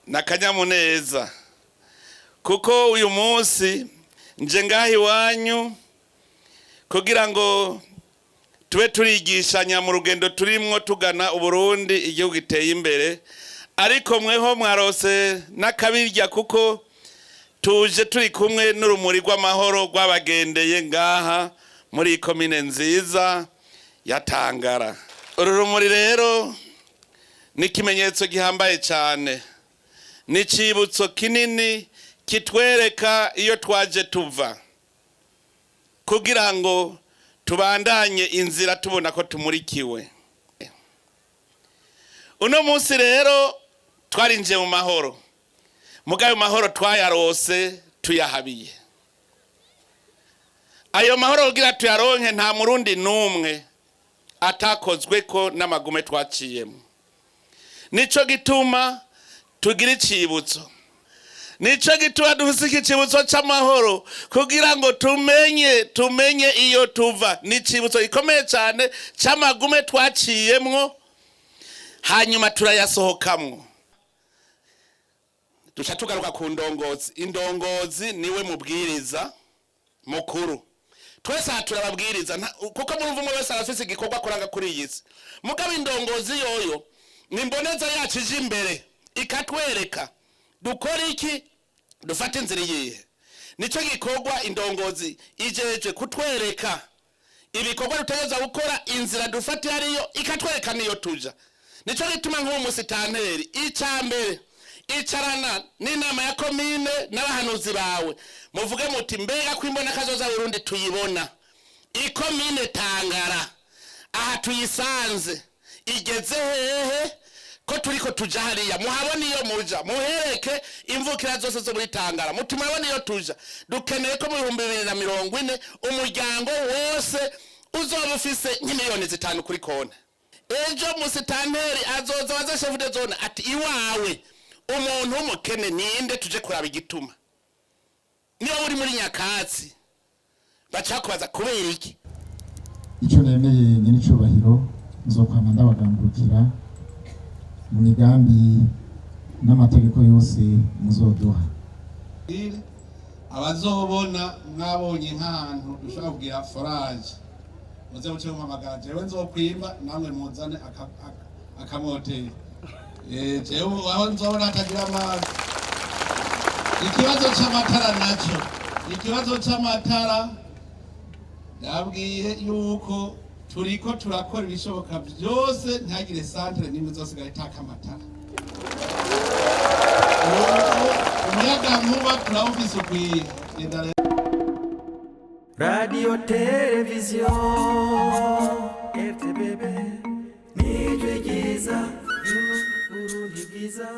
Nakanyamuneza kuko uyu munsi nje ngaha iwanyu kugira ngo tube turigishanya mu rugendo turimwo tugana Uburundi igihugu giteye imbere, ariko mweho mwarose n'akabirya kuko tuje turi kumwe n'urumuri rw'amahoro rwabagendeye ngaha muri komine nziza ya Tangara. Uru rumuri rero ni ikimenyetso gihambaye cyane, ni icibutso kinini kitwereka iyo twaje tuva, kugira ngo tubandanye inzira tubona ko tumurikiwe. Uno munsi rero twarinje mu mahoro, mugayo mahoro twayarose tuyahabiye. Ayo mahoro kugira tuyaronke nta murundi numwe atakozwe ko n'amagume twaciyemo. Nico gituma tugira icibutso, nico gituma dufise ikicibutso c'amahoro kugira ngo tumenye iyo tuva. Ni icibutso gikomeye cyane c'amagume twaciyemwo hanyuma turayasohokamwo. Duca tugaruka ku ndongozi. Indongozi niwe mubwiriza mukuru, twese turababwiriza kuko murumva umwe wese arafise igikorwa kuranga kuri iyi si. Mugabo indongozi yoyo ni imboneza yacu ije imbere ikatwereka dukora iki, dufate inzira yihe. Nico gikorwa indongozi ijeje kutwereka ibikorwa dutegeza gukora, inzira dufate hariyo ikatwereka niyo tuja. Nico gituma nk'umusitanteri icambere icarana n'inama ya komine n'abahanuzi bawe muvuge muti mbega kwimbona kazoza Burundi tuyibona ikomine Tangara aha tuyisanze igeze hehe ko turiko tuja hariya, muhabona iyo muja, muhereke imvukira zose zo muri Tangara, mutumabona iyo tuja. Dukeneye ko mu 2040 umuryango wose uzoba ufise nk'imiliyoni 5 kuri konti. Ejo musitanteri azoza waze chef de zone ati iwawe umuntu w'umukene ninde tuje kuraba igituma. Niyo uri muri Nyakatsi bacakubaza kubera iki. Ico nemeye nyine cyubahiro nzokwama ndabagambukira mu migambi n'amategeko yose muzoduha. Abazobona mwabonye nk'ahantu dushobora kugira forage muze muce muhamagara jewe nzokwimba namwe muzane akamoteri. Jewe aho nzobona atagira amazi. Ikibazo c'amatara naco, ikibazo c'amatara yabwiye yuko turiko turakora ibishoboka byose ntagire centre nimwe zosigaye itaka amatara. Umuyaga nkuba turawufise ukwiye. Radio Television RTBB Nijwe Giza Burundi Giza.